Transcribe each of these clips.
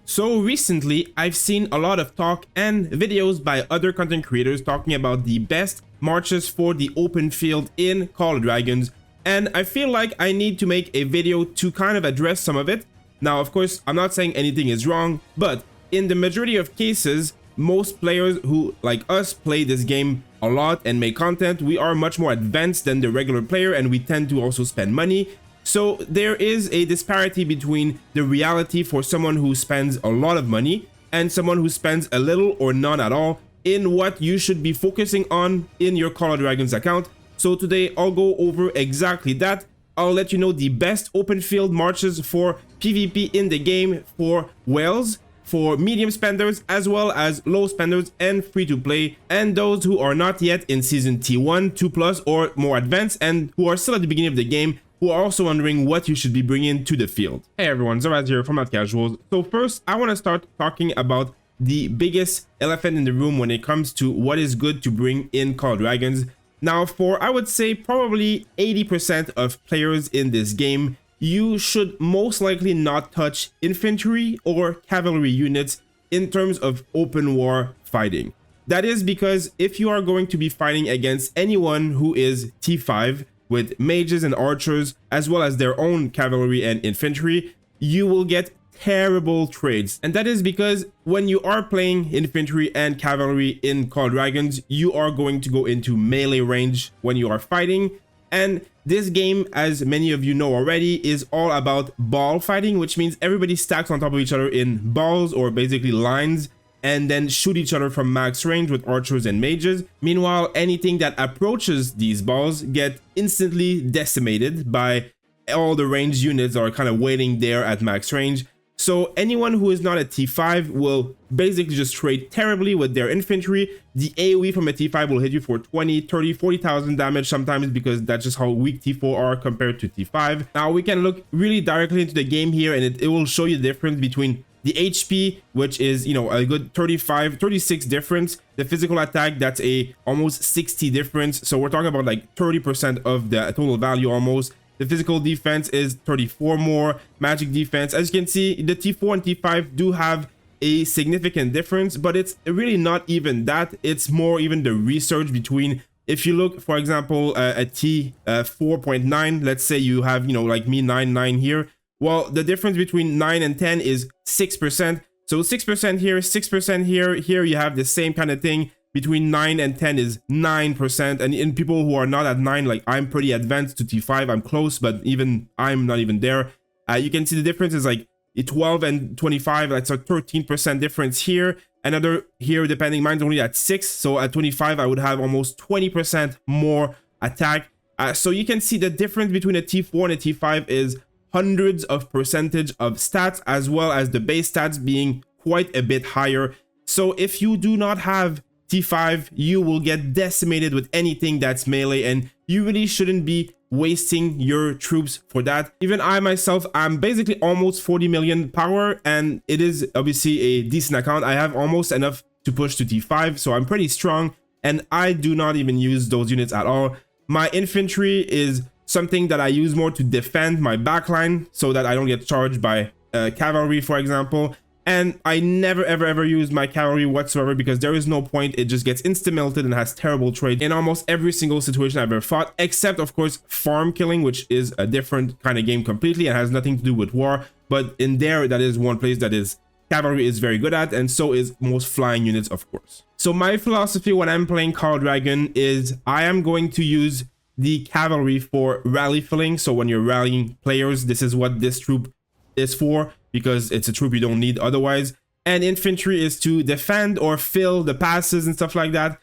So recently, I've seen a lot of talk and videos by other content creators talking about the best marches for the open field in Call of Dragons, and I feel like I need to make a video to kind of address some of it. Now, of course, I'm not saying anything is wrong, but in the majority of cases, most players who, like us, play this game a lot and make content, we are much more advanced than the regular player, and we tend to also spend money. So there is a disparity between the reality for someone who spends a lot of money and someone who spends a little or none at all in what you should be focusing on in your Call of Dragons account. So today I'll go over exactly that. I'll let you know the best open field marches for PvP in the game for whales, for medium spenders, as well as low spenders and free to play, and those who are not yet in season T1, 2+, or more advanced, and who are still at the beginning of the game, who are also wondering what you should be bringing to the field. Hey everyone, Zoraz here from Not Casuals. So first, I want to start talking about the biggest elephant in the room when it comes to what is good to bring in Call of Dragons. Now, for I would say probably 80% of players in this game, you should most likely not touch infantry or cavalry units in terms of open war fighting. That is because if you are going to be fighting against anyone who is T5, with mages and archers, as well as their own cavalry and infantry, you will get terrible trades. And that is because when you are playing infantry and cavalry in Call of Dragons, you are going to go into melee range when you are fighting. And this game, as many of you know already, is all about ball fighting, which means everybody stacks on top of each other in balls, or basically lines, and then shoot each other from max range with archers and mages. Meanwhile, anything that approaches these balls get instantly decimated by all the ranged units that are kind of waiting there at max range. So anyone who is not a T5 will basically just trade terribly with their infantry. The AoE from a T5 will hit you for 20, 30, 40,000 damage sometimes, because that's just how weak T4 are compared to T5. Now we can look really directly into the game here, and it will show you the difference between the HP, which is, you know, a good 35, 36 difference. The physical attack, that's a almost 60 difference. So we're talking about like 30% of the total value almost. The physical defense is 34 more. Magic defense, as you can see, the T4 and T5 do have a significant difference, but it's really not even that. It's more even the research between, if you look, for example, at T 4.9, let's say you have, you know, like me, 9 here. Well, the difference between 9 and 10 is 6%. So 6% here, 6% here. Here you have the same kind of thing. Between 9 and 10 is 9%. And in people who are not at 9, like I'm pretty advanced to T5, I'm close, but even I'm not even there. You can see the difference is like 12 and 25. That's a 13% difference here. Another here, depending, mine's only at 6. So at 25, I would have almost 20% more attack. So you can see the difference between a T4 and a T5 is hundreds of percentage of stats, as well as the base stats being quite a bit higher. So if you do not have T5, you will get decimated with anything that's melee, and you really shouldn't be wasting your troops for that. Even I myself, I'm basically almost 40 million power, and it is obviously a decent account. I have almost enough to push to T5, so I'm pretty strong, and I do not even use those units at all. My infantry is something that I use more to defend my backline so that I don't get charged by cavalry, for example. And I never ever use my cavalry whatsoever, because there is no point. It just gets insta-melted and has terrible trade in almost every single situation I've ever fought, except of course farm killing, which is a different kind of game completely and has nothing to do with war. But in there, that is one place that is cavalry is very good at, and so is most flying units, of course. So my philosophy when I'm playing Call of Dragon is I am going to use the cavalry for rally filling. So when you're rallying players, this is what this troop is for, because it's a troop you don't need otherwise. And infantry is to defend or fill the passes and stuff like that.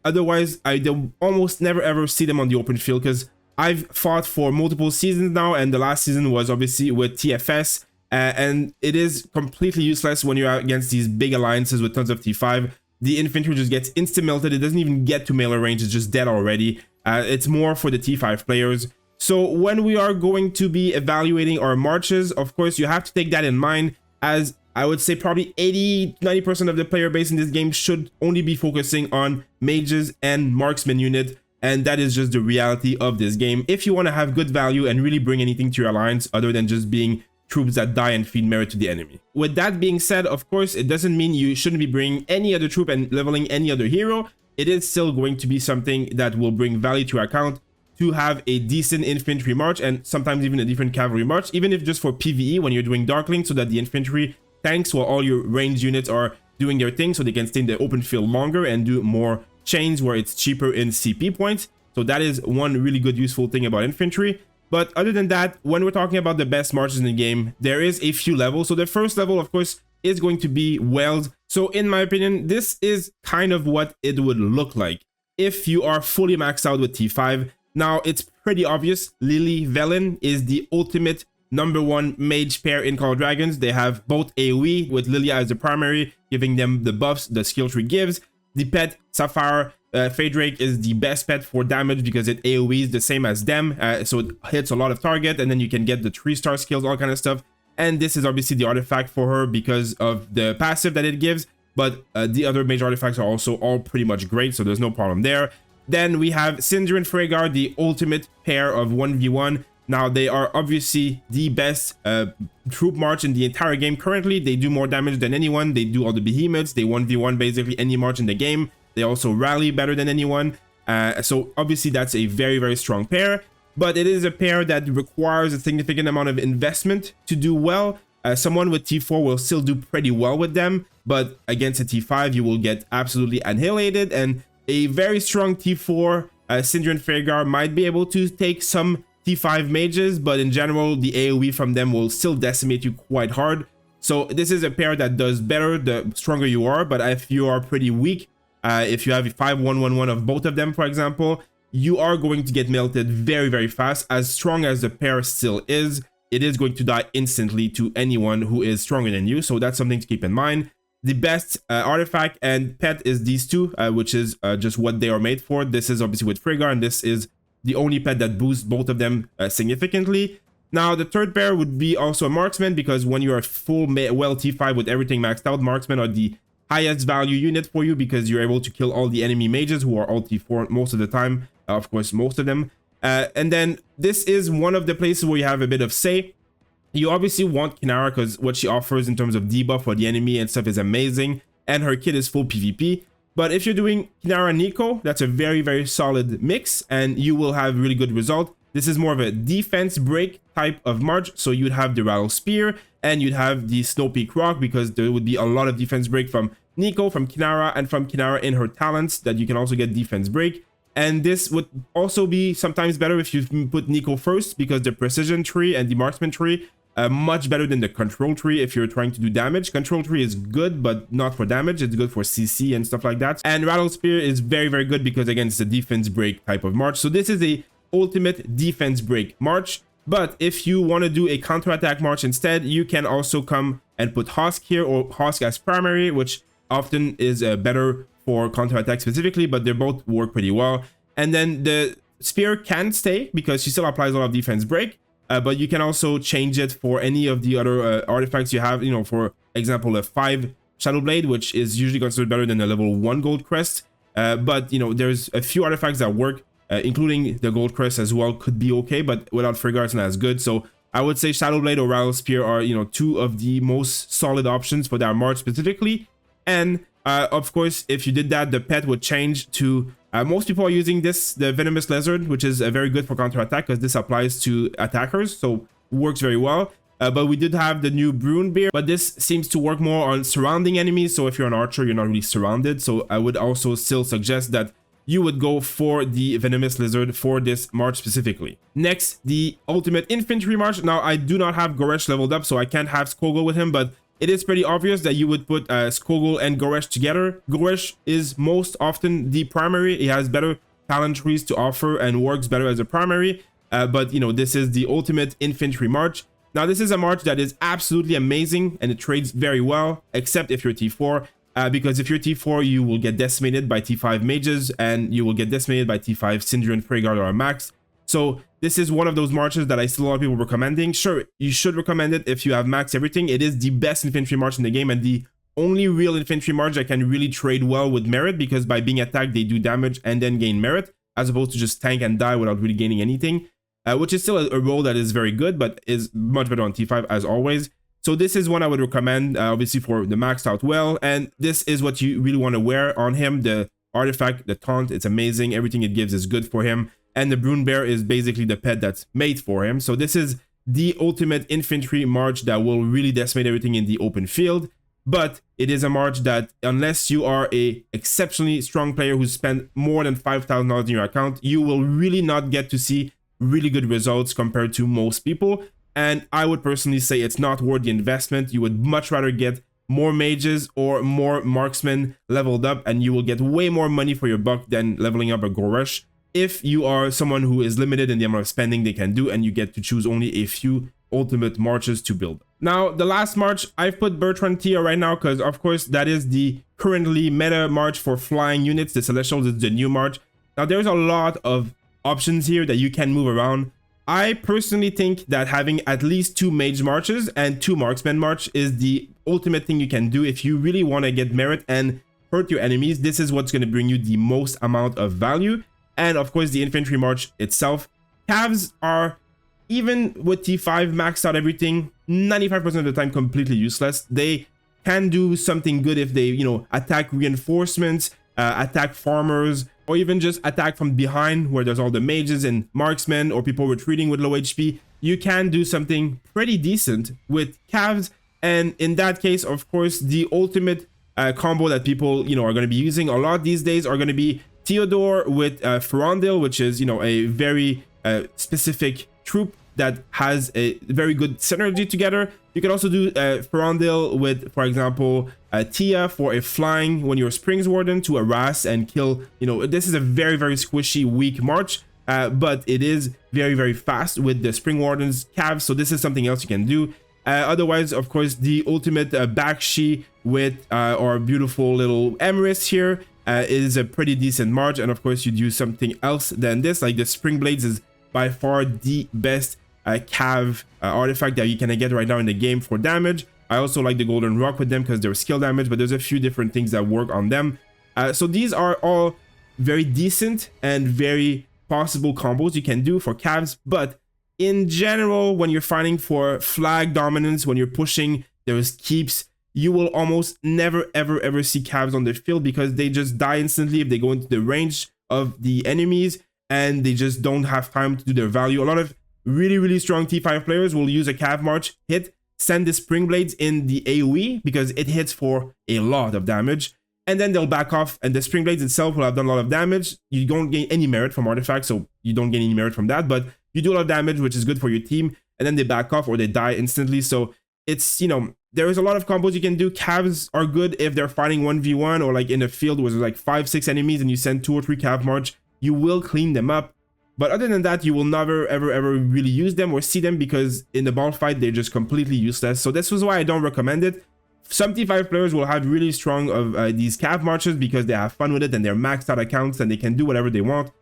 Otherwise, I don't almost never ever see them on the open field, because I've fought for multiple seasons now, and the last season was obviously with TFS, and it is completely useless when you're against these big alliances with tons of T5. The infantry just gets insta-melted. It doesn't even get to melee range. It's just dead already. It's more for the T5 players. So when we are going to be evaluating our marches, of course, you have to take that in mind, as I would say probably 80-90% of the player base in this game should only be focusing on mages and marksman unit, and that is just the reality of this game. If you want to have good value and really bring anything to your alliance other than just being troops that die and feed merit to the enemy. With that being said, of course, it doesn't mean you shouldn't be bringing any other troop and leveling any other hero. It is still going to be something that will bring value to your account to have a decent infantry march and sometimes even a different cavalry march, even if just for PvE when you're doing Darkling, so that the infantry tanks while all your ranged units are doing their thing, so they can stay in the open field longer and do more chains where it's cheaper in CP points. So that is one really good useful thing about infantry. But other than that, when we're talking about the best marches in the game, there is a few levels. So the first level, of course, is going to be Wells. So in my opinion, this is kind of what it would look like if you are fully maxed out with T5. Now, it's pretty obvious. Lily Velen is the ultimate #1 mage pair in Call of Dragons. They have both AoE with Lilia as the primary, giving them the buffs the skill tree gives. The pet Sapphire Phaedrake is the best pet for damage because it AoE is the same as them, so it hits a lot of target, and then you can get the 3-star skills, all kind of stuff. And this is obviously the artifact for her because of the passive that it gives, but the other major artifacts are also all pretty much great, so there's no problem there. Then we have Cinder and Freygar, the ultimate pair of 1v1. Now, they are obviously the best troop march in the entire game currently. They do more damage than anyone. They do all the behemoths. They 1v1 basically any march in the game. They also rally better than anyone. So obviously that's a very, very strong pair. But it is a pair that requires a significant amount of investment to do well. Someone with T4 will still do pretty well with them. But against a T5, you will get absolutely annihilated. And a very strong T4, Cinder and Freygar, might be able to take some T5 mages, but in general, the AoE from them will still decimate you quite hard. So this is a pair that does better the stronger you are, but if you are pretty weak, if you have a 5-1-1-1 of both of them, for example, you are going to get melted very, very fast. As strong as the pair still is, it is going to die instantly to anyone who is stronger than you, so that's something to keep in mind. The best artifact and pet is these two, which is just what they are made for. This is obviously with Freygar, and this is the only pet that boosts both of them significantly. Now, the third pair would be also a Marksman, because when you are full well T5 with everything maxed out, Marksmen are the highest value unit for you because you're able to kill all the enemy mages who are all T4 most of the time, of course, most of them. And then this is one of the places where you have a bit of say. You obviously want Kinara because what she offers in terms of debuff for the enemy and stuff is amazing, and her kit is full PvP. But if you're doing Kinara Nico, that's a very, very solid mix, and you will have really good result. This is more of a defense break type of march, so you'd have the Rattle Spear, and you'd have the Snow Peak Rock, because there would be a lot of defense break from Nico, from Kinara, and from Kinara in her talents, that you can also get defense break. And this would also be sometimes better if you put Nico first, because the Precision tree and the Marksman tree much better than the Control tree if you're trying to do damage. Control tree is good, but not for damage. It's good for CC and stuff like that. And Rattle Spear is very, very good because, again, it's a defense break type of march. So this is a ultimate defense break march. But if you want to do a counterattack march instead, you can also come and put Hosk here, or Hosk as primary, which often is better for counterattack specifically, but they both work pretty well. And then the Spear can stay because she still applies a lot of defense break. But you can also change it for any of the other artifacts you have, you know, for example, a 5 Shadow Blade, which is usually considered better than a level 1 Gold Crest. But, you know, there's a few artifacts that work, including the Gold Crest as well, could be okay, but without Freygar, it's not as good. So I would say Shadow Blade or Rattle Spear are, you know, two of the most solid options for that march specifically. And, of course, if you did that, the pet would change to... most people are using this, the Venomous Lizard, which is very good for counterattack because this applies to attackers, so works very well. But we did have the new Brune Bear, but this seems to work more on surrounding enemies. So if you're an archer, you're not really surrounded. So I would also still suggest that you would go for the Venomous Lizard for this march specifically. Next, the Ultimate Infantry March. Now, I do not have Goresh leveled up, so I can't have Skogul with him, but it is pretty obvious that you would put Skogul and Goresh together. Goresh is most often the primary. He has better talent trees to offer and works better as a primary. But, you know, this is the Ultimate Infantry March. Now, this is a march that is absolutely amazing and it trades very well, except if you're T4. Because if you're T4, you will get decimated by T5 mages and you will get decimated by T5 Cinder and Freygar or Max. So this is one of those marches that I see a lot of people recommending. Sure, you should recommend it if you have max everything. It is the best infantry march in the game and the only real infantry march that can really trade well with merit, because by being attacked, they do damage and then gain merit, as opposed to just tank and die without really gaining anything. which is still a role that is very good, but is much better on T5 as always. So this is one I would recommend, obviously for the maxed out well, and this is what you really want to wear on him. The artifact, the taunt, it's amazing. Everything it gives is good for him, and the Brune Bear is basically the pet that's made for him. So this is the ultimate infantry march that will really decimate everything in the open field. But it is a march that, unless you are a exceptionally strong player who spent more than $5,000 in your account, you will really not get to see really good results compared to most people. And I would personally say it's not worth the investment. You would much rather get more mages or more marksmen leveled up, and you will get way more money for your buck than leveling up a Gorush if you are someone who is limited in the amount of spending they can do, and you get to choose only a few ultimate marches to build. Now, the last march, I've put Bertrand Tia right now because, of course, that is the currently meta march for flying units. The Celestials is the new march. Now, there's a lot of options here that you can move around. I personally think that having at least 2 mage marches and 2 marksman march is the ultimate thing you can do if you really want to get merit and hurt your enemies. This is what's going to bring you the most amount of value. And of course, the infantry march itself. Cavs are, even with T5 maxed out everything, 95% of the time completely useless. They can do something good if they, attack reinforcements, attack farmers, or even just attack from behind where there's all the mages and marksmen or people retreating with low HP. You can do something pretty decent with Cavs. And in that case, of course, the ultimate combo that people, are going to be using a lot these days are going to be Theodore with Ferondil, which is, a very specific troop that has a very good synergy together. You can also do Ferondil with, for example, Tia for a flying when you're Springs Warden to harass and kill. This is a very, very squishy, weak march, but it is very, very fast with the Spring Warden's calves. So this is something else you can do. Otherwise, of course, the ultimate Bakshi with our beautiful little Emrys here is a pretty decent march. And of course, you'd use something else than this, like the Spring Blades is by far the best cav artifact that you can get right now in the game for damage. I also like the Golden Rock with them because they're skill damage, but there's a few different things that work on them. So these are all very decent and very possible combos you can do for cavs. But in general, when you're fighting for flag dominance, when you're pushing those keeps, you will almost never ever see cavs on the field because they just die instantly if they go into the range of the enemies and they just don't have time to do their value. A lot of really strong T5 players will use a cav march, hit, send the Spring Blades in the AoE because it hits for a lot of damage, and then they'll back off, and the Spring Blades itself will have done a lot of damage. You don't gain any merit from artifacts, so you don't gain any merit from that, but you do a lot of damage, which is good for your team, and then they back off or they die instantly. So it's, there is a lot of combos you can do. Cavs are good if they're fighting 1v1 or like in a field where there's like 5-6 enemies and you send 2 or 3 cav march. You will clean them up. But other than that, you will never ever really use them or see them because in the ball fight, they're just completely useless. So this was why I don't recommend it. Some T5 players will have really strong of these cav marches because they have fun with it and they're maxed out accounts and they can do whatever they want.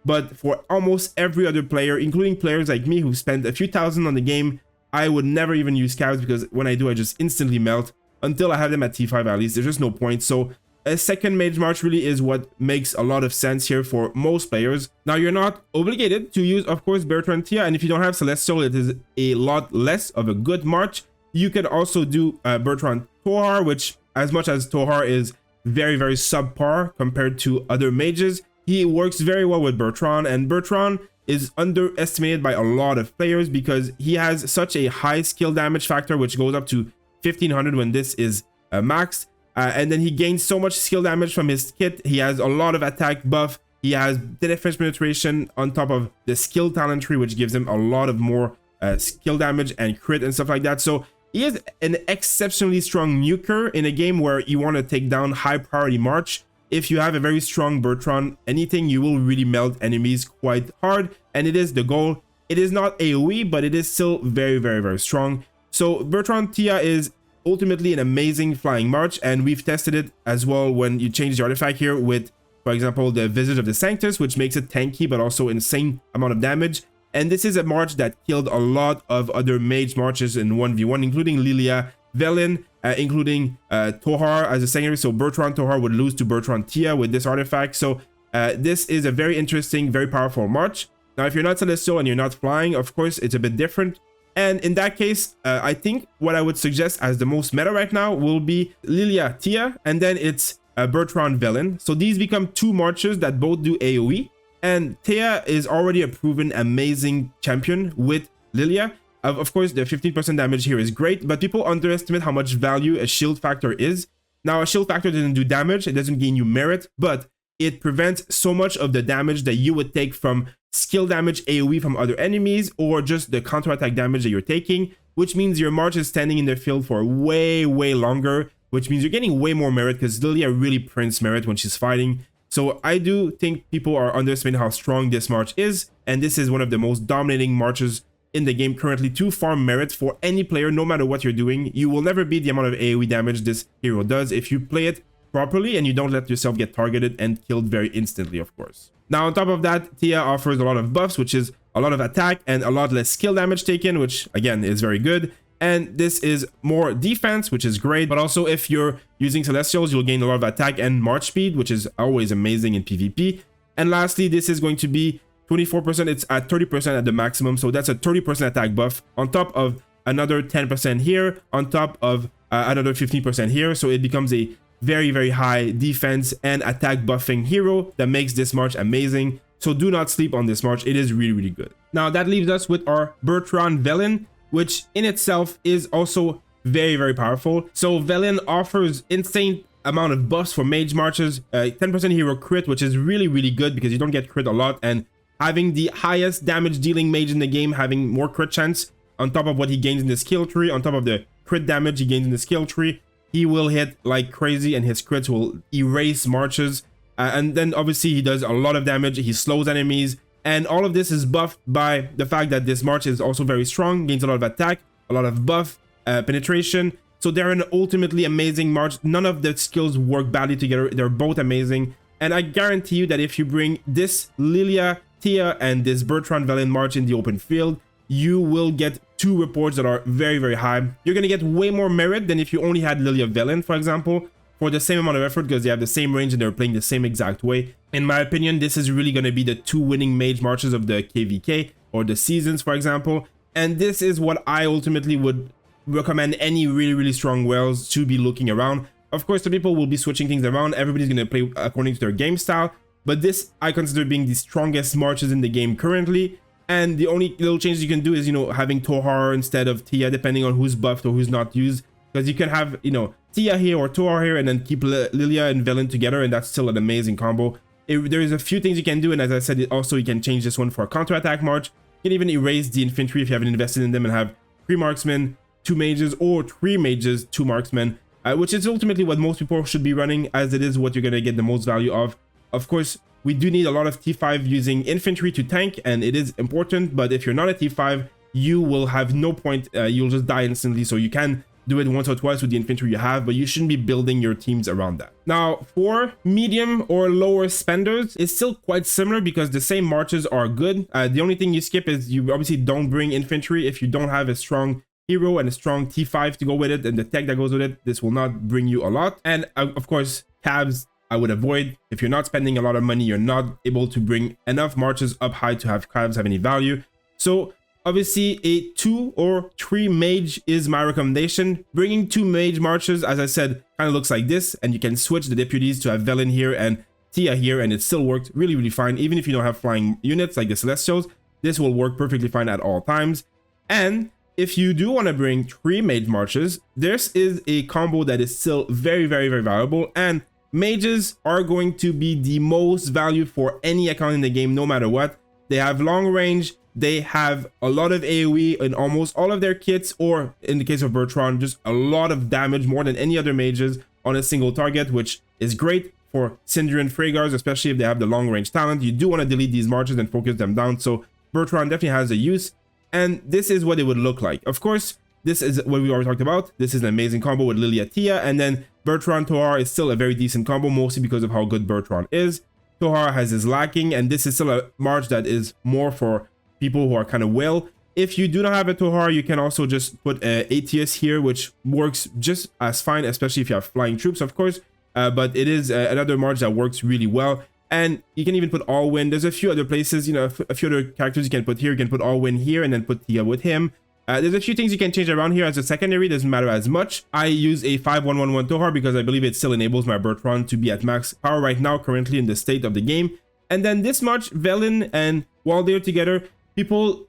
But for almost every other player, including players like me who spent a few thousand on the game, I would never even use cavs because when I do, I just instantly melt until I have them at T5 at least. There's just no point. So a second mage march really is what makes a lot of sense here for most players. Now, you're not obligated to use, of course, Bertrand Tia, and if you don't have Celestial, it is a lot less of a good march. You could also do Bertrand Tohar, which, as much as Tohar is very subpar compared to other mages, he works very well with Bertrand, and Bertrand is underestimated by a lot of players because he has such a high skill damage factor, which goes up to 1500 when this is maxed. And then he gains so much skill damage from his kit. He has a lot of attack buff. He has defense penetration on top of the skill talent tree, which gives him a lot of more skill damage and crit and stuff like that. So he is an exceptionally strong nuker in a game where you want to take down high priority march. If you have a very strong Bertrand, anything, you will really melt enemies quite hard. And it is the goal. It is not AoE, but it is still very strong. So Bertrand Tia is ultimately an amazing flying march, and we've tested it as well when you change the artifact here with, for example, the Visage of the Sanctus, which makes it tanky but also insane amount of damage. And this is a march that killed a lot of other mage marches in 1v1, including Lilia Velin, including Tohar as a secondary. So Bertrand Tohar would lose to Bertrand Tia with this artifact. So this is a very interesting, very powerful march. Now, if you're not Celestial and you're not flying, of course, it's a bit different. And in that case, I think what I would suggest as the most meta right now will be Lilia Tia, and then it's Bertrand Velen. So these become two marchers that both do AoE. And Tia is already a proven amazing champion with Lilia. Of course, the 15% damage here is great, but people underestimate how much value a shield factor is. Now, a shield factor doesn't do damage, it doesn't gain you merit, but it prevents so much of the damage that you would take from skill damage AoE from other enemies, or just the counterattack damage that you're taking, which means your March is standing in the field for way longer, which means you're getting way more merit, because Lilia really prints merit when she's fighting. So I do think people are underestimating how strong this March is, and this is one of the most dominating marches in the game currently to farm merit for any player, no matter what you're doing. You will never beat the amount of AoE damage this hero does if you play it properly and you don't let yourself get targeted and killed very instantly, of course. Now, on top of that, Tia offers a lot of buffs, which is a lot of attack and a lot less skill damage taken, which again is very good. And this is more defense, which is great. But also, if you're using Celestials, you'll gain a lot of attack and march speed, which is always amazing in PvP. And lastly, this is going to be 24%. It's at 30% at the maximum. So that's a 30% attack buff on top of another 10% here, on top of another 15% here. So it becomes a very high defense and attack buffing hero that makes this March amazing. So do not sleep on this March. It is really good. Now that leaves us with our Bertrand Velen, which in itself is also very powerful. So Velen offers insane amount of buffs for mage marches, 10% hero crit, which is really good because you don't get crit a lot, and having the highest damage dealing mage in the game, having more crit chance on top of what he gains in the skill tree, on top of the crit damage he gains in the skill tree, he will hit like crazy and his crits will erase marches. And then obviously he does a lot of damage, he slows enemies, and all of this is buffed by the fact that this march is also very strong, gains a lot of attack, a lot of buff, penetration. So they're an ultimately amazing march. None of the skills work badly together, they're both amazing. And I guarantee you that if you bring this Lilia Tia and this Bertrand Velen march in the open field, you will get two reports that are very high. You're gonna get way more merit than if you only had Lilia Velen, for example, for the same amount of effort, because they have the same range and they're playing the same exact way. In my opinion, this is really gonna be the two winning mage marches of the KVK or the seasons, for example. And this is what I ultimately would recommend any really strong whales to be looking around. Of course, the people will be switching things around. Everybody's gonna play according to their game style. But this I consider being the strongest marches in the game currently. And the only little changes you can do is, you know, having Tohar instead of Tia, depending on who's buffed or who's not used. Because you can have, you know, Tia here or Tohar here and then keep Lilia and Velen together, and that's still an amazing combo. There is a few things you can do, and as I said, also you can change this one for a counterattack march. You can even erase the infantry if you haven't invested in them and have 3 marksmen, 2 mages, or 3 mages, 2 marksmen, which is ultimately what most people should be running, as it is what you're going to get the most value of. Of course, we do need a lot of T5 using infantry to tank, and it is important, but if you're not a T5, you will have no point, you'll just die instantly, so you can do it once or twice with the infantry you have, but you shouldn't be building your teams around that. Now, for medium or lower spenders, it's still quite similar because the same marches are good. The only thing you skip is you obviously don't bring infantry if you don't have a strong hero and a strong T5 to go with it, and the tech that goes with it. This will not bring you a lot. And of course, cabs I would avoid. If you're not spending a lot of money, you're not able to bring enough marches up high to have cabs have any value. So obviously a 2 or 3 mage is my recommendation. Bringing 2 mage marches, as I said, kind of looks like this, and you can switch the deputies to have Velen here and Tia here, and it still worked really fine. Even if you don't have flying units like the Celestials, this will work perfectly fine at all times. And if you do want to bring 3 mage marches, this is a combo that is still very valuable, and mages are going to be the most value for any account in the game, no matter what. They have long range, they have a lot of AoE in almost all of their kits, or in the case of Bertrand, just a lot of damage, more than any other mages on a single target, which is great for Syndrian Freygars, especially if they have the long range talent. You do want to delete these marches and focus them down, so Bertrand definitely has a use, and this is what it would look like. Of course, this is what we already talked about. This is an amazing combo with Lilia Tia, and then Bertrand Tohar is still a very decent combo, mostly because of how good Bertrand is. Tohar has his lacking, and this is still a march that is more for people who are kind of well. If you do not have a Tohar, you can also just put ATS here, which works just as fine, especially if you have flying troops, of course. But it is another march that works really well. And you can even put all win. There's a few other places, you know, a few other characters you can put here. You can put all win here and then put Tia with him. There's a few things you can change around here as a secondary. Doesn't matter as much. I use a 5111 Tohar because I believe it still enables my Bertrand to be at max power right now, currently in the state of the game. And then this much, Velen and Waldir together, people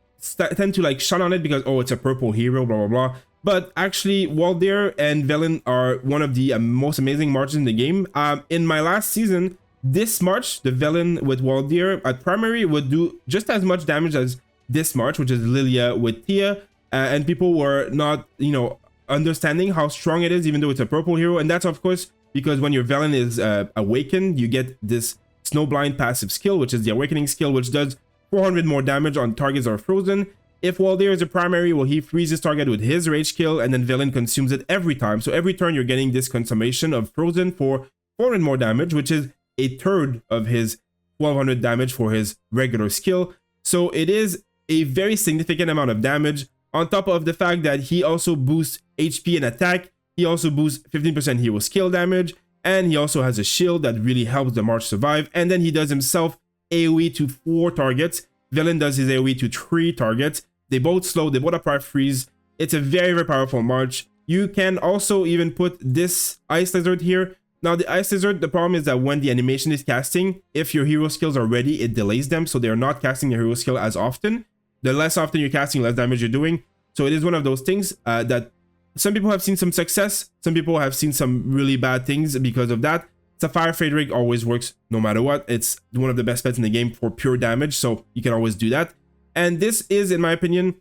tend to like shun on it because, oh, it's a purple hero, blah, blah, blah. But actually, Waldir and Velen are one of the most amazing marches in the game. In my last season, this march, the Velen with Waldir at primary, would do just as much damage as this march, which is Lilia with Tia. And people were not, you know, understanding how strong it is, even though it's a purple hero. And that's, of course, because when your Velen is awakened, you get this Snowblind passive skill, which is the awakening skill, which does 400 more damage on targets that are frozen. If Waldir is a primary, well, he freezes target with his rage kill, and then Velen consumes it every time. So every turn, you're getting this consummation of frozen for 400 more damage, which is a third of his 1200 damage for his regular skill. So it is a very significant amount of damage. On top of the fact that he also boosts HP and attack, he also boosts 15% hero skill damage, and he also has a shield that really helps the March survive. And then he does himself AoE to 4 targets. Velen does his AoE to 3 targets. They both slow, they both apply freeze. It's a very, very powerful March. You can also even put this Ice Lizard here. Now, the Ice Lizard, the problem is that when the animation is casting, if your hero skills are ready, it delays them, so they're not casting your hero skill as often. The less often you're casting, less damage you're doing. So it is one of those things that some people have seen some success. Some people have seen some really bad things because of that. Sapphire Fade Rig always works no matter what. It's one of the best bets in the game for pure damage, so you can always do that. And this is, in my opinion,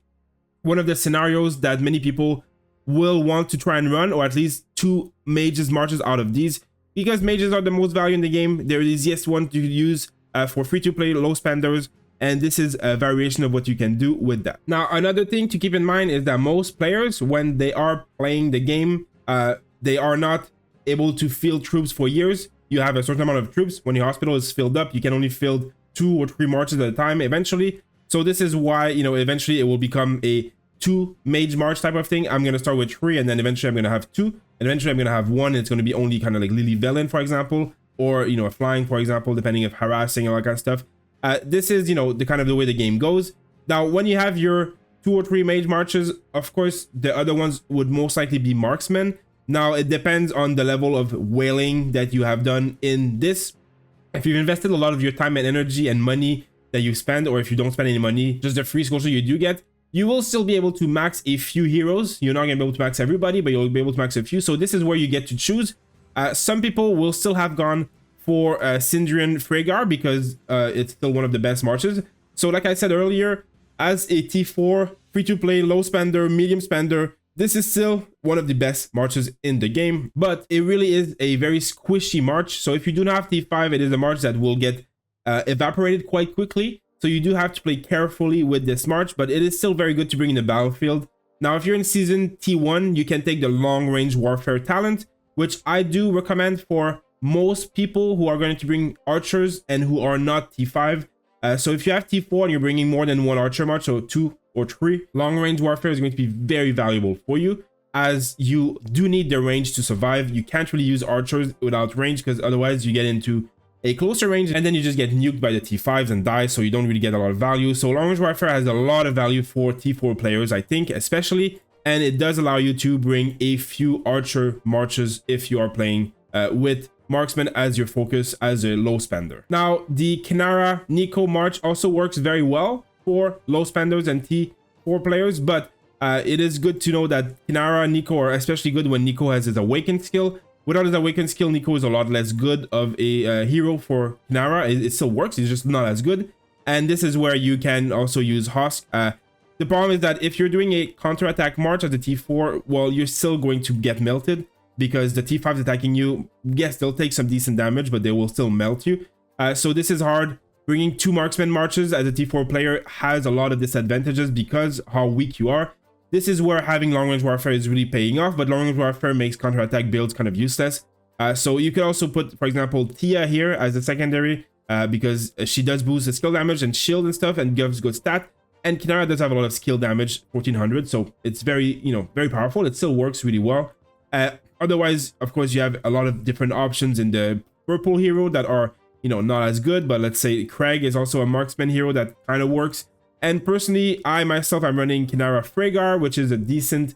one of the scenarios that many people will want to try and run, or at least 2 mages marches out of these, because mages are the most value in the game. They're the easiest one to use for free-to-play low spenders. And this is a variation of what you can do with that. Now, another thing to keep in mind is that most players, when they are playing the game, they are not able to field troops for years. You have a certain amount of troops. When your hospital is filled up, you can only field 2 or 3 marches at a time eventually. So this is why, you know, eventually it will become a 2 mage march type of thing. I'm going to start with 3, and then eventually I'm going to have 2. And eventually I'm going to have 1, and it's going to be only kind of like Lily Velen, for example, or, you know, flying, for example, depending if harassing and all that kind of stuff. This is, you know, the kind of the way the game goes. Now, when you have your 2 or 3 mage marches, of course, the other ones would most likely be marksmen. Now, it depends on the level of whaling that you have done in this. If you've invested a lot of your time and energy and money that you spend, or if you don't spend any money, just the free exposure you do get, you will still be able to max a few heroes. You're not going to be able to max everybody, but you'll be able to max a few. So this is where you get to choose. Some people will still have gone for Syndrian Freygar because it's still one of the best marches. So like I said earlier, as a T4, free-to-play, low spender, medium spender, this is still one of the best marches in the game, but it really is a very squishy march. So if you do not have T5, it is a march that will get evaporated quite quickly. So you do have to play carefully with this march, but it is still very good to bring in the battlefield. Now, if you're in season T1, you can take the long-range warfare talent, which I do recommend for most people who are going to bring archers and who are not T5. So if you have T4 and you're bringing more than 1 archer march, so 2 or 3, long range warfare is going to be very valuable for you, as you do need the range to survive. You can't really use archers without range, because otherwise you get into a closer range and then you just get nuked by the T5s and die, so you don't really get a lot of value. So long range warfare has a lot of value for T4 players, I think, especially, and it does allow you to bring a few archer marches if you are playing with Marksman as your focus as a low spender. Now, the Kinara Nico March also works very well for low spenders and T4 players, but it is good to know that Kinara and Nico are especially good when Nico has his awakened skill. Without his awakened skill, Nico is a lot less good of a hero for Kinara. It still works, it's just not as good. And this is where you can also use Husk. The problem is that if you're doing a counterattack march as a T4, well, you're still going to get melted, because the T5's attacking you. Yes, they'll take some decent damage, but they will still melt you. So this is hard. Bringing 2 marksman marches as a T4 player has a lot of disadvantages because how weak you are. This is where having long range warfare is really paying off, but long range warfare makes counterattack builds kind of useless. So you could also put, for example, Tia here as a secondary because she does boost the skill damage and shield and stuff and gives good stat. And Kinara does have a lot of skill damage, 1400, so it's very, very powerful. It still works really well. Otherwise, of course, you have a lot of different options in the purple hero that are you know, not as good, but let's say Craig is also a marksman hero that kind of works. And personally, I myself, I'm running Kinara Freygar, which is a decent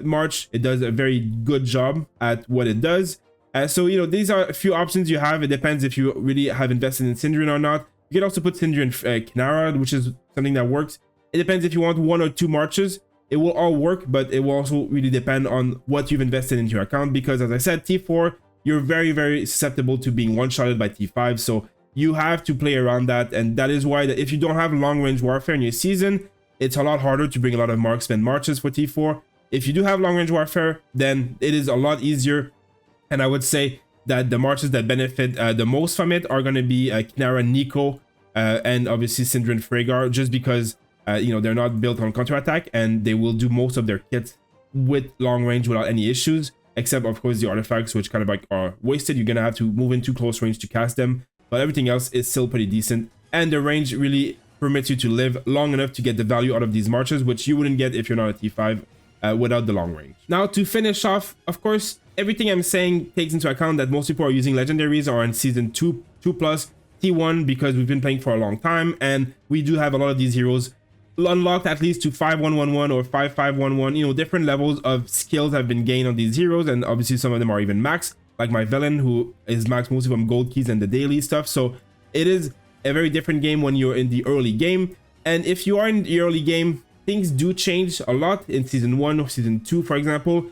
march. It does a very good job at what it does. So, you know, these are a few options you have. It depends if you really have invested in Syndrian or not. You can also put Syndrian Kinara, which is something that works. It depends if you want 1 or 2 marches. It will all work, but it will also really depend on what you've invested into your account, because as I said, T4, you're very, very susceptible to being one-shotted by T5. So you have to play around that. And that is why that if you don't have long-range warfare in your season, it's a lot harder to bring a lot of marksman marches for T4. If you do have long-range warfare, then it is a lot easier. And I would say that the marches that benefit the most from it are going to be Kinara Nico and obviously Syndrian Freygar, just because you know, they're not built on counterattack and they will do most of their kits with long range without any issues, except of course the artifacts, which kind of like are wasted. You're gonna have to move into close range to cast them, but everything else is still pretty decent, and the range really permits you to live long enough to get the value out of these marches, which you wouldn't get if you're not a T5 without the long range. Now, to finish off, of course, everything I'm saying takes into account that most people are using legendaries or in season 2 plus T1, because we've been playing for a long time and we do have a lot of these heroes unlocked at least to 5111 or 5511. You know, different levels of skills have been gained on these heroes, and obviously some of them are even max, like my villain, who is max mostly from gold keys and the daily stuff. So it is a very different game when you're in the early game. And if you are in the early game, things do change a lot in season 1 or season 2, for example.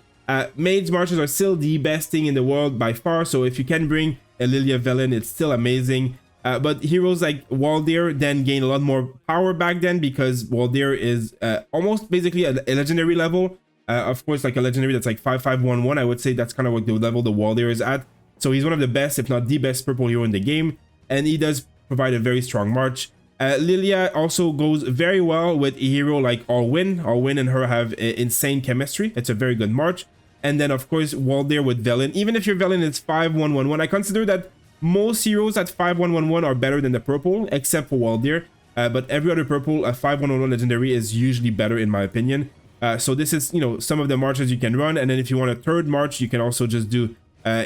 Mage marches are still the best thing in the world by far, so if you can bring a Lilia villain, it's still amazing. But heroes like Waldir then gain a lot more power back then, because Waldir is almost basically a legendary level. Of course, like a legendary that's like 5511, I would say that's kind of like the level the Waldir is at. So he's one of the best, if not the best, purple hero in the game, and he does provide a very strong march. Lilia also goes very well with a hero like Alwyn. Alwyn and her have insane chemistry. It's a very good march. And then, of course, Waldir with Velen. Even if your Velen is 5111, I consider that most heroes at 5111 are better than the purple, except for Waldir. But every other purple, a 5111 legendary is usually better in my opinion. So this is, you know, some of the marches you can run. And then if you want a third march, you can also just do,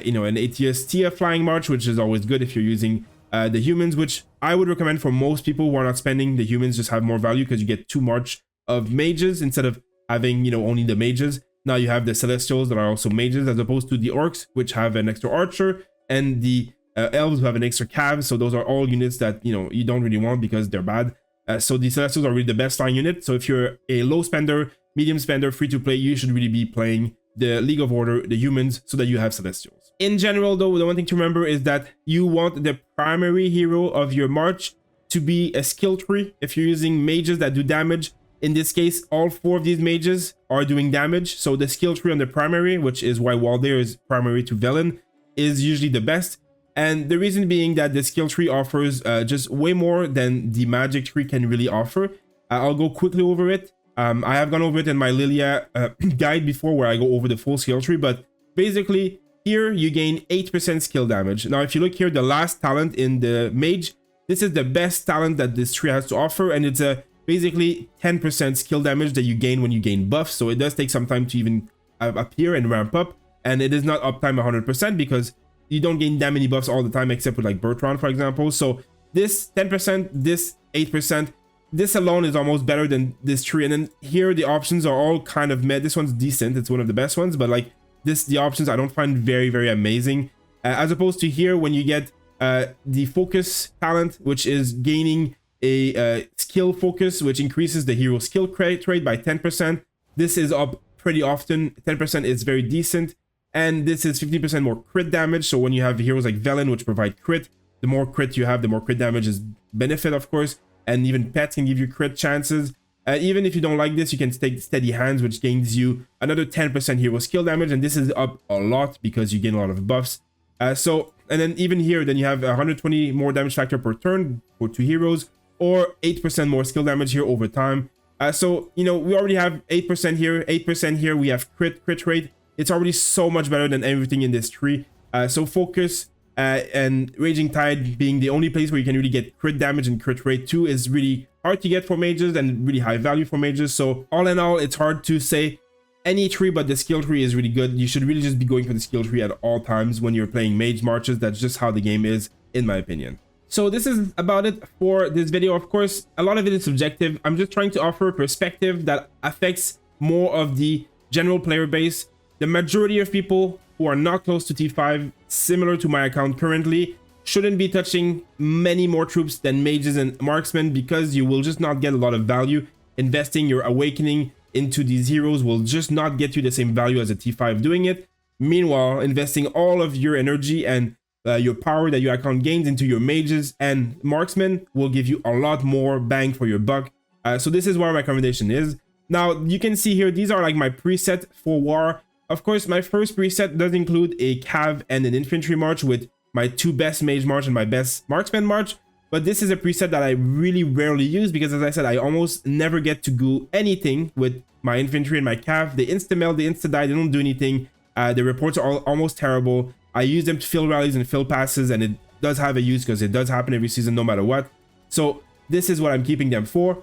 you know, an ATS Tia flying march, which is always good if you're using the humans, which I would recommend for most people who are not spending. The humans just have more value because you get 2 march of mages instead of having, you know, only the mages. Now you have the Celestials that are also mages, as opposed to the Orcs, which have an extra archer, and the elves who have an extra cav. So those are all units that, you know, you don't really want because they're bad. So the Celestials are really the best flying unit. So if you're a low spender, medium spender, free to play, you should really be playing the League of Order, the humans, so that you have Celestials. In general though, the one thing to remember is that you want the primary hero of your march to be a skill tree. If you're using mages that do damage, in this case, all 4 of these mages are doing damage. So the skill tree on the primary, which is why Waldir is primary to Velen, is usually the best. And the reason being that the skill tree offers just way more than the magic tree can really offer. I'll go quickly over it. I have gone over it in my Lilia guide before, where I go over the full skill tree. But basically, here you gain 8% skill damage. Now, if you look here, the last talent in the Mage, this is the best talent that this tree has to offer. And it's a basically 10% skill damage that you gain when you gain buffs. So it does take some time to even appear and ramp up. And it is not uptime 100% because you don't gain that many buffs all the time, except with like Bertrand, for example. So this 10%, this 8%, this alone is almost better than this tree. And then here the options are all kind of meh. This one's decent. It's one of the best ones. But like this, the options I don't find very, very amazing. As opposed to here, when you get the focus talent, which is gaining a skill focus, which increases the hero skill rate by 10%. This is up pretty often. 10% is very decent. And this is 15% more crit damage. So when you have heroes like Velen, which provide crit, the more crit you have, the more crit damage is benefit, of course. And even pets can give you crit chances. Even if you don't like this, you can take Steady Hands, which gains you another 10% hero skill damage. And this is up a lot because you gain a lot of buffs. And then even here, then you have 120 more damage factor per turn for 2 heroes, or 8% more skill damage here over time. So, you know, we already have 8% here, 8% here. We have crit rate. It's already so much better than everything in this tree. So focus and Raging Tide being the only place where you can really get crit damage and crit rate too is really hard to get for mages and really high value for mages. So all in all, it's hard to say any tree, but the skill tree is really good. You should really just be going for the skill tree at all times when you're playing mage marches. That's just how the game is. in my opinion. So this is about it for this video. Of course, a lot of it is subjective. I'm just trying to offer a perspective that affects more of the general player base. The majority of people who are not close to T5, similar to my account currently, shouldn't be touching many more troops than mages and marksmen, because you will just not get a lot of value. Investing your awakening into these heroes will just not get you the same value as a T5 doing it. Meanwhile, investing all of your energy and your power that your account gains into your mages and marksmen will give you a lot more bang for your buck. So this is what my recommendation is. Now, you can see here, these are like my preset for war. Of course, my first preset does include a cav and an infantry march with my 2 best mage march and my best marksman march. But this is a preset that I really rarely use because, as I said, I almost never get to do anything with my infantry and my cav. They insta-melt, they insta-die, they don't do anything. The reports are almost terrible. I use them to fill rallies and fill passes, and it does have a use because it does happen every season no matter what. So this is what I'm keeping them for.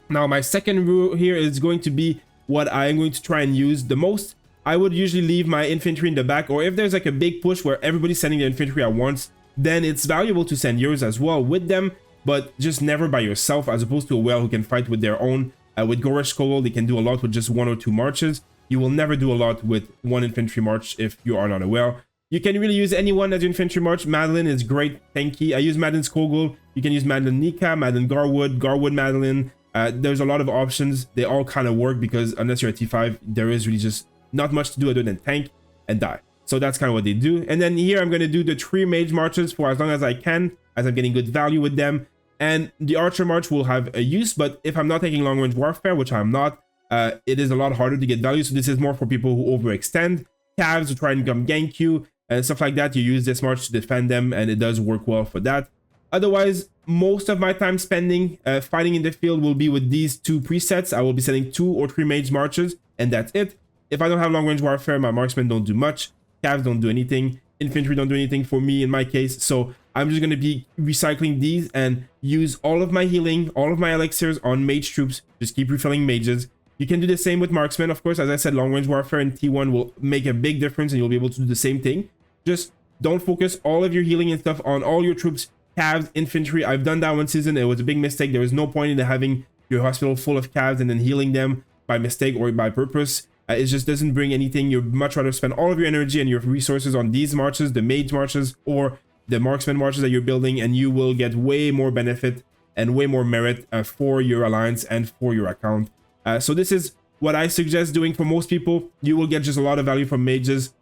Now, my second rule here is going to be what I'm going to try and use the most. I would usually leave my infantry in the back, or if there's like a big push where everybody's sending their infantry at once, then it's valuable to send yours as well with them, but just never by yourself, as opposed to a whale who can fight with their own. With Gorish Kogol, they can do a lot with just 1 or 2 marches. You will never do a lot with 1 infantry march if you are not a whale. You can really use anyone as your infantry march. Madeline is great, tanky. I use Madeline's Kogol. You can use Madeline Nika, Madeline Garwood, Garwood Madeline. There's a lot of options. They all kind of work because unless you're a T5, there is really just not much to do other than tank and die. So that's kind of what they do. And then here I'm going to do the 3 mage marches for as long as I can, as I'm getting good value with them. And the archer march will have a use, but if I'm not taking long range warfare, which I'm not, it is a lot harder to get value. So this is more for people who overextend, calves who try and come gank you and stuff like that. You use this march to defend them, and it does work well for that. Otherwise, most of my time spending fighting in the field will be with these 2 presets. I will be sending 2 or 3 mage marches, and that's it. If I don't have long range warfare, my marksmen don't do much, calves don't do anything, infantry don't do anything for me in my case. So I'm just going to be recycling these and use all of my healing, all of my elixirs on mage troops. Just keep refilling mages. You can do the same with marksmen. Of course, as I said, long range warfare and T1 will make a big difference, and you'll be able to do the same thing. Just don't focus all of your healing and stuff on all your troops, calves, infantry. I've done that one season. It was a big mistake. There was no point in having your hospital full of calves and then healing them by mistake or by purpose. It just doesn't bring anything. You'd much rather spend all of your energy and your resources on these marches, the mage marches or the marksman marches that you're building, and you will get way more benefit and way more merit for your alliance and for your account. So this is what I suggest doing for most people. You will get just a lot of value from mages.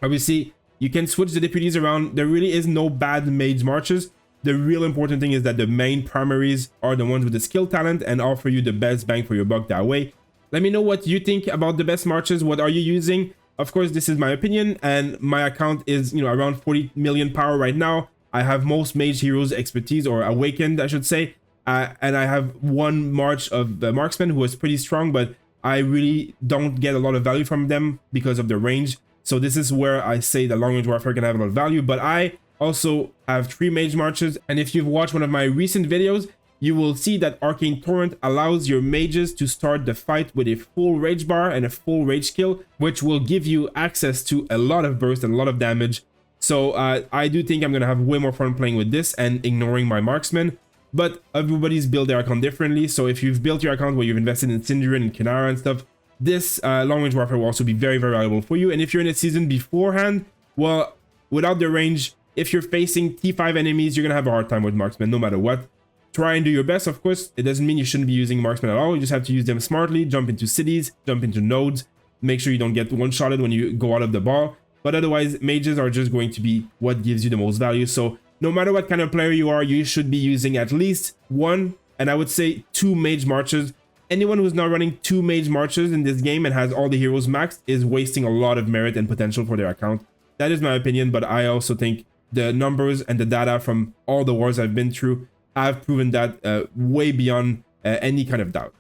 Obviously, you can switch the deputies around. There really is no bad mage marches. The real important thing is that the main primaries are the ones with the skill talent and offer you the best bang for your buck that way. Let me know what you think about the best marches. What are you using? Of course, this is my opinion, and my account is, around 40 million power right now. I have most mage heroes expertise, or awakened, I should say. And I have 1 march of the marksman who is pretty strong, but I really don't get a lot of value from them because of the range. So this is where I say the long range warfare can have a lot of value, but I also have 3 mage marches. And if you've watched one of my recent videos, you will see that Arcane Torrent allows your mages to start the fight with a full rage bar and a full rage skill, which will give you access to a lot of burst and a lot of damage. So I do think I'm going to have way more fun playing with this and ignoring my marksman. But everybody's built their account differently. So if you've built your account where you've invested in Synderen and Kinara and stuff, this long range warfare will also be very, very valuable for you. And if you're in a season beforehand, well, without the range, if you're facing T5 enemies, you're going to have a hard time with marksman no matter what. Try and do your best. Of course, it doesn't mean you shouldn't be using marksmen at all. You just have to use them smartly, jump into cities, jump into nodes, make sure you don't get one-shotted when you go out of the ball. But otherwise, mages are just going to be what gives you the most value. So no matter what kind of player you are, you should be using at least 1, and I would say 2 mage marches. Anyone who's not running 2 mage marches in this game and has all the heroes maxed is wasting a lot of merit and potential for their account. That is my opinion, but I also think the numbers and the data from all the wars I've been through have proven that way beyond any kind of doubt.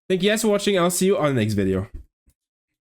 Thank you guys for watching. I'll see you on the next video.